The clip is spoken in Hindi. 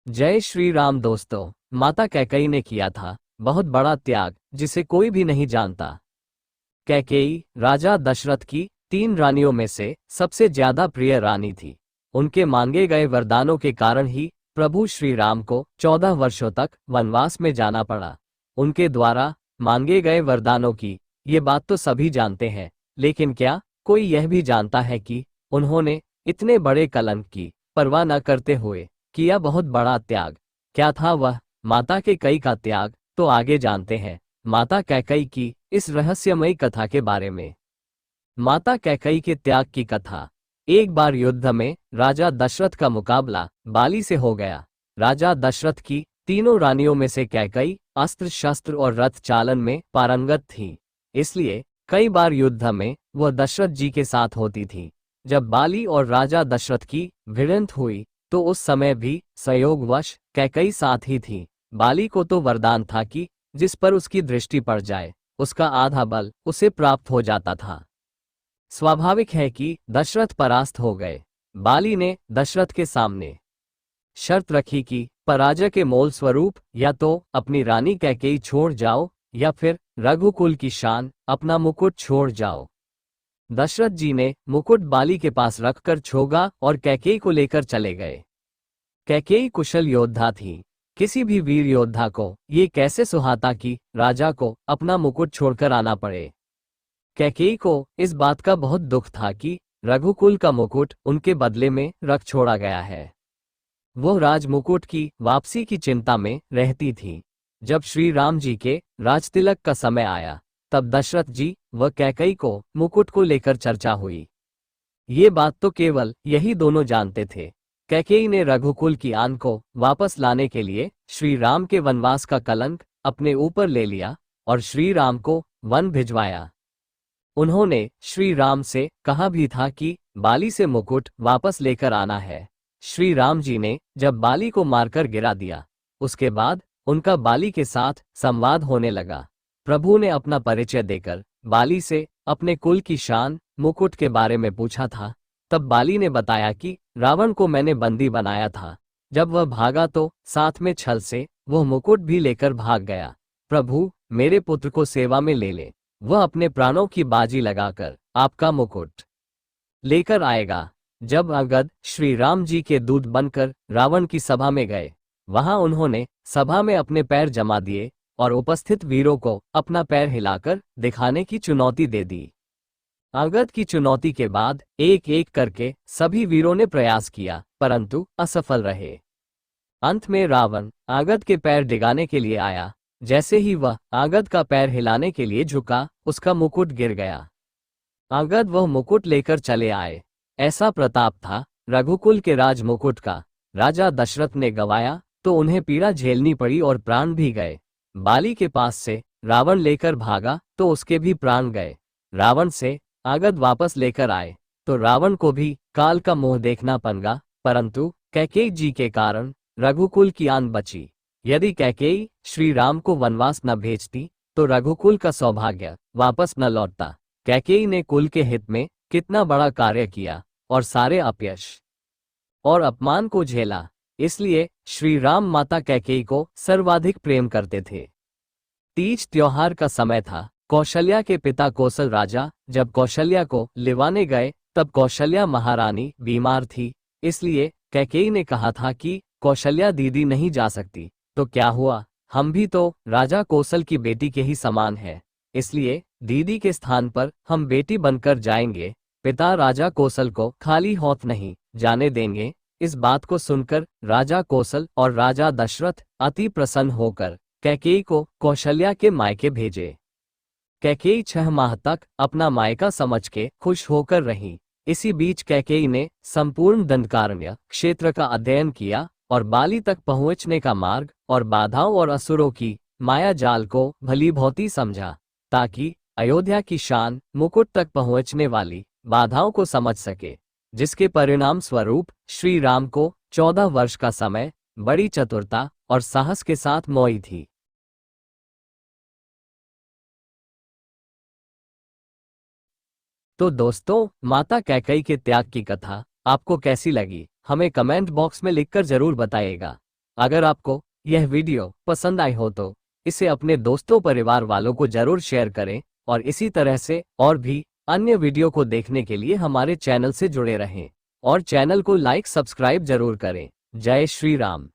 जय श्री राम दोस्तों। माता कैकेयी ने किया था बहुत बड़ा त्याग जिसे कोई भी नहीं जानता। कैकेयी राजा दशरथ की 3 रानियों में से सबसे ज्यादा प्रिय रानी थी। उनके मांगे गए वरदानों के कारण ही प्रभु श्री राम को 14 वर्षों तक वनवास में जाना पड़ा। उनके द्वारा मांगे गए वरदानों की ये बात तो सभी जानते हैं, लेकिन क्या कोई यह भी जानता है कि उन्होंने इतने बड़े कलंक की परवाह न करते हुए किया बहुत बड़ा त्याग? क्या था वह माता कैकेयी का त्याग? तो आगे जानते हैं माता कैकेयी की इस रहस्यमयी कथा के बारे में। माता कैकेयी के त्याग की कथा। एक बार युद्ध में राजा दशरथ का मुकाबला बाली से हो गया। राजा दशरथ की तीनों रानियों में से कैकेयी अस्त्र शस्त्र और रथ चालन में पारंगत थी, इसलिए कई बार युद्ध में वह दशरथ जी के साथ होती थी। जब बाली और राजा दशरथ की भिड़ंत हुई तो उस समय भी संयोगवश कैकेयी साथ ही थी। बाली को तो वरदान था कि जिस पर उसकी दृष्टि पड़ जाए उसका आधा बल उसे प्राप्त हो जाता था। स्वाभाविक है कि दशरथ परास्त हो गए। बाली ने दशरथ के सामने शर्त रखी कि पराजय के मोल स्वरूप या तो अपनी रानी कैकेयी छोड़ जाओ या फिर रघुकुल की शान अपना मुकुट छोड़ जाओ। दशरथ जी ने मुकुट बाली के पास रखकर छोगा और कैकेयी को लेकर चले गए। कैकेयी कुशल योद्धा थी। किसी भी वीर योद्धा को ये कैसे सुहाता कि राजा को अपना मुकुट छोड़कर आना पड़े। कैकेयी को इस बात का बहुत दुख था कि रघुकुल का मुकुट उनके बदले में रख छोड़ा गया है। वो राज मुकुट की वापसी की चिंता में रहती थी। जब श्री राम जी के राजतिलक का समय आया तब दशरथ जी व कैकेयी को मुकुट को लेकर चर्चा हुई। ये बात तो केवल यही दोनों जानते थे। कैकेयी ने रघुकुल की आन को वापस लाने के लिए श्री राम के वनवास का कलंक अपने ऊपर ले लिया और श्री राम को वन भिजवाया। उन्होंने श्री राम से कहा भी था कि बाली से मुकुट वापस लेकर आना है। श्री राम जी ने जब बाली को मारकर गिरा दिया उसके बाद उनका बाली के साथ संवाद होने लगा। प्रभु ने अपना परिचय देकर बाली से अपने कुल की शान मुकुट के बारे में पूछा था। तब बाली ने बताया कि रावण को मैंने बंदी बनाया था। जब वह भागा तो साथ में छल से वह मुकुट भी लेकर भाग गया। प्रभु मेरे पुत्र को सेवा में ले ले, वह अपने प्राणों की बाजी लगाकर आपका मुकुट लेकर आएगा। जब अंगद श्री राम जी के दूत बनकर रावण की सभा में गए, वहां उन्होंने सभा में अपने पैर जमा दिए और उपस्थित वीरों को अपना पैर हिलाकर दिखाने की चुनौती दे दी। अंगद की चुनौती के बाद एक एक करके सभी वीरों ने प्रयास किया परंतु असफल रहे। अंत में रावण अंगद के पैर डिगाने के लिए आया। जैसे ही वह अंगद का पैर हिलाने के लिए झुका उसका मुकुट गिर गया। अंगद वह मुकुट लेकर चले आए। ऐसा प्रताप था रघुकुल के राज मुकुट का। राजा दशरथ ने गवाया तो उन्हें पीड़ा झेलनी पड़ी और प्राण भी गए। बाली के पास से रावण लेकर भागा तो उसके भी प्राण गए। रावण से अंगद वापस लेकर आए तो रावण को भी काल का मोह देखना पड़ा, परंतु कैकेयी जी के कारण रघुकुल की आन बची। यदि कैकेयी श्री राम को वनवास न भेजती तो रघुकुल का सौभाग्य वापस न लौटता। कैकेयी ने कुल के हित में कितना बड़ा कार्य किया और सारे अपयश और अपमान को झेला, इसलिए श्री राम माता कैकेयी को सर्वाधिक प्रेम करते थे। तीज त्योहार का समय था। कौशल्या के पिता कौशल राजा जब कौशल्या को लिवाने गए तब कौशल्या महारानी बीमार थी, इसलिए कैकेयी ने कहा था कि कौशल्या दीदी नहीं जा सकती। तो क्या हुआ, हम भी तो राजा कौशल की बेटी के ही समान है, इसलिए दीदी के स्थान पर हम बेटी बनकर जाएंगे। पिता राजा कौशल को खाली हाथ नहीं जाने देंगे। इस बात को सुनकर राजा कौशल और राजा दशरथ अति प्रसन्न होकर कैकेयी को कौशल्या के मायके भेजे। कैकेयी 6 माह तक अपना मायका समझ के खुश होकर रही। इसी बीच कैकेयी ने संपूर्ण दंडकारण्य क्षेत्र का अध्ययन किया और बाली तक पहुंचने का मार्ग और बाधाओं और असुरों की माया जाल को भलीभांति समझा, ताकि अयोध्या की शान मुकुट तक पहुंचने वाली बाधाओं को समझ सके, जिसके परिणाम स्वरूप श्री राम को 14 वर्ष का समय बड़ी चतुरता और साहस के साथ मोई थी। तो दोस्तों, माता कैकेयी के त्याग की कथा आपको कैसी लगी हमें कमेंट बॉक्स में लिखकर जरूर बताइएगा। अगर आपको यह वीडियो पसंद आई हो तो इसे अपने दोस्तों परिवार वालों को जरूर शेयर करें और इसी तरह से और भी अन्य वीडियो को देखने के लिए हमारे चैनल से जुड़े रहें और चैनल को लाइक सब्सक्राइब जरूर करें। जय श्री राम।